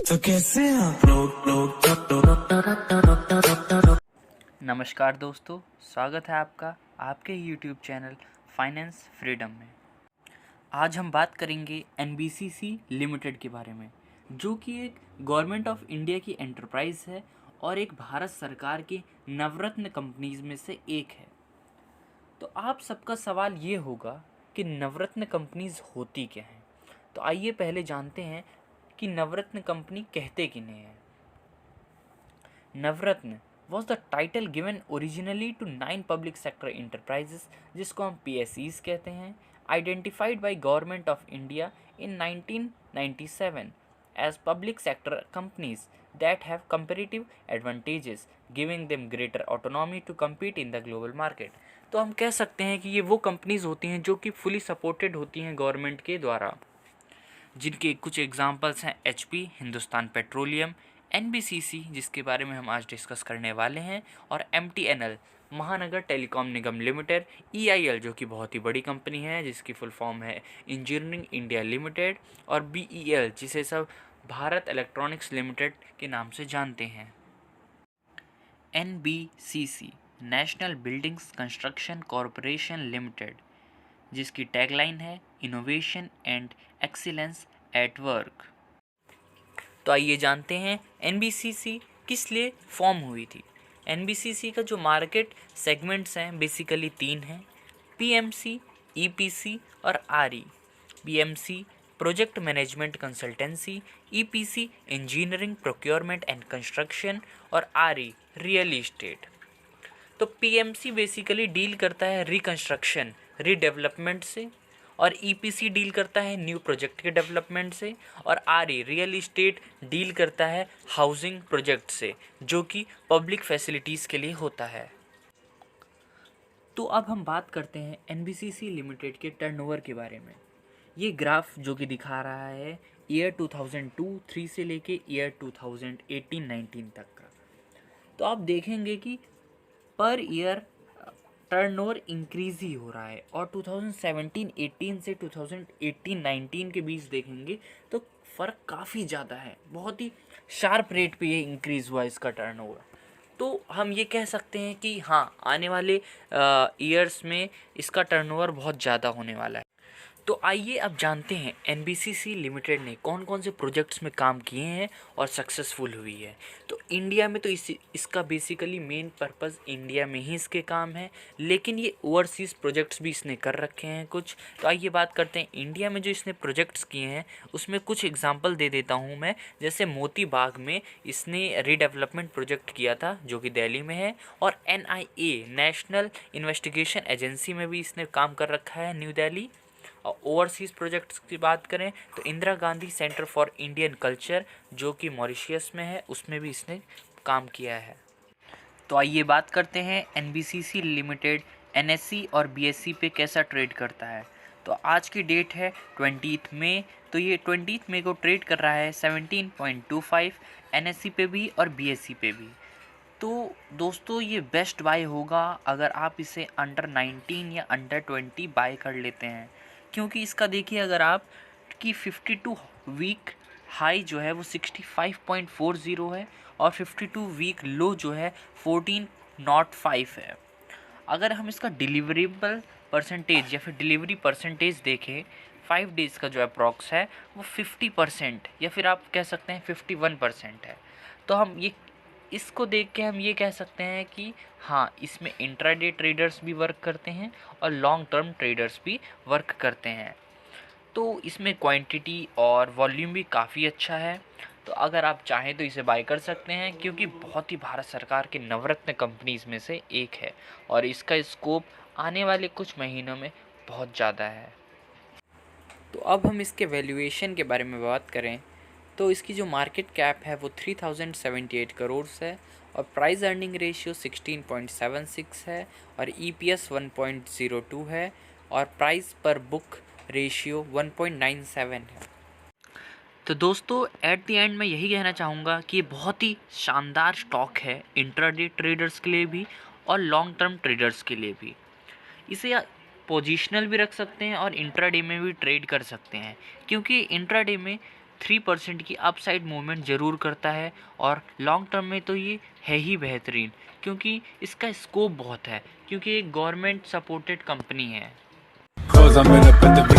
तो कैसे आप लोग नमस्कार दोस्तों, स्वागत है आपका आपके YouTube चैनल फाइनेंस फ्रीडम में। आज हम बात करेंगे NBCC लिमिटेड के बारे में, जो कि एक गवर्नमेंट ऑफ इंडिया की एंटरप्राइज है और एक भारत सरकार की नवरत्न कंपनीज में से एक है। तो आप सबका सवाल ये होगा कि नवरत्न कंपनीज होती क्या हैं। तो आइए पहले जानते हैं कि नवरत्न कंपनी कहते किन्हें हैं। नवरत्न was the title given originally to 9 public sector enterprises, जिसको हम PSEs कहते हैं, identified by Government of India in 1997 as public sector companies that have comparative advantages, giving them greater autonomy to compete in the global market। तो हम कह सकते हैं कि ये वो कंपनीज होती हैं जो कि फुली सपोर्टेड होती हैं गवर्नमेंट के द्वारा, जिनके कुछ एग्जांपल्स हैं HP, हिंदुस्तान पेट्रोलियम, NBCC जिसके बारे में हम आज डिस्कस करने वाले हैं, और MTNL महानगर टेलीकॉम निगम लिमिटेड, EIL जो कि बहुत ही बड़ी कंपनी है जिसकी फुल फॉर्म है इंजीनियरिंग इंडिया लिमिटेड, और BEL जिसे सब भारत इलेक्ट्रॉनिक्स लिमिटेड के नाम से जानते हैं। NBCC national buildings construction corporation limited, जिसकी टैगलाइन है innovation and excellence at work. तो आइए जानते हैं NBCC किस लिए फॉर्म हुई थी। NBCC का जो मार्केट सेगमेंट्स हैं बेसिकली 3 हैं, PMC, EPC और RE। PMC project management consultancy, EPC engineering procurement and construction, और RE रियल इस्टेट। तो PMC बेसिकली डील करता है रिकंस्ट्रक्शन रीडेवलपमेंट से, और EPC डील करता है न्यू प्रोजेक्ट के डेवलपमेंट से, और RE रियल इस्टेट डील करता है हाउसिंग प्रोजेक्ट से, जो कि पब्लिक फैसिलिटीज़ के लिए होता है। तो अब हम बात करते हैं NBCC लिमिटेड के टर्नओवर के बारे में। ये ग्राफ जो कि दिखा रहा है ईयर 2002-03 से लेके ईयर 2018-19 तक का। तो आप देखेंगे कि पर ईयर टर्नओवर इंक्रीज ही हो रहा है, और 2017-18 से 2018-19 के बीच देखेंगे तो फ़र्क काफ़ी ज़्यादा है, बहुत ही शार्प रेट पे ये इंक्रीज़ हुआ इसका टर्नओवर। तो हम ये कह सकते हैं कि हाँ, आने वाले ईयर्स में इसका टर्नओवर बहुत ज़्यादा होने वाला है। तो आइए अब जानते हैं NBCC लिमिटेड ने कौन कौन से प्रोजेक्ट्स में काम किए हैं और सक्सेसफुल हुई है। तो इंडिया में तो इसका बेसिकली मेन पर्पस इंडिया में ही इसके काम है, लेकिन ये ओवरसीज़ प्रोजेक्ट्स भी इसने कर रखे हैं कुछ। तो आइए बात करते हैं इंडिया में जो इसने प्रोजेक्ट्स किए हैं, उसमें कुछ एग्जाम्पल दे देता हूँ मैं। जैसे मोती बाग में इसने रीडेवलपमेंट प्रोजेक्ट किया था जो कि दिल्ली में है, और NIA नेशनल इन्वेस्टिगेशन एजेंसी में भी इसने काम कर रखा है न्यू दिल्ली। और ओवरसीज़ प्रोजेक्ट्स की बात करें तो Indira Gandhi centre for Indian culture जो कि मॉरिशस में है, उसमें भी इसने काम किया है। तो आइए बात करते हैं NBCC लिमिटेड NSE और BSE पे कैसा ट्रेड करता है। तो आज की डेट है 20 मई, तो ये 20 मई को ट्रेड कर रहा है 17.25 NSE पे भी और BSE पे भी। तो दोस्तों ये बेस्ट बाय होगा अगर आप इसे अंडर 19 या अंडर 20 बाय कर लेते हैं, क्योंकि इसका देखिए अगर आप कि 52 वीक हाई जो है वो 65.40 है, और 52 वीक लो जो है 14.05 है। अगर हम इसका डिलीवरेबल परसेंटेज या फिर डिलीवरी परसेंटेज देखें, 5 डेज़ का जो अप्रॉक्स है वो 50% या फिर आप कह सकते हैं 51% है। तो हम ये इसको देख के हम ये कह सकते हैं कि हाँ, इसमें इंट्राडे ट्रेडर्स भी वर्क करते हैं और लॉन्ग टर्म ट्रेडर्स भी वर्क करते हैं। तो इसमें क्वांटिटी और वॉल्यूम भी काफ़ी अच्छा है। तो अगर आप चाहें तो इसे बाय कर सकते हैं, क्योंकि बहुत ही भारत सरकार के नवरत्न कंपनीज़ में से एक है और इसका स्कोप आने वाले कुछ महीनों में बहुत ज़्यादा है। तो अब हम इसके वैल्यूएशन के बारे में बात करें तो इसकी जो मार्केट कैप है वो 3078 करोड़ है, और प्राइस अर्निंग रेशियो 16.76 है, और EPS 1.02 है, और प्राइस पर बुक रेशियो 1.97 है। तो दोस्तों एट द एंड मैं यही कहना चाहूँगा कि ये बहुत ही शानदार स्टॉक है इंट्राडे ट्रेडर्स के लिए भी और लॉन्ग टर्म ट्रेडर्स के लिए भी। इसे पोजिशनल भी रख सकते हैं और इंट्राडे में भी ट्रेड कर सकते हैं, क्योंकि इंट्राडे में 3% की अपसाइड मूवमेंट ज़रूर करता है, और लॉन्ग टर्म में तो ये है ही बेहतरीन, क्योंकि इसका स्कोप बहुत है, क्योंकि एक गवर्नमेंट सपोर्टेड कंपनी है। Cause I'm in up in the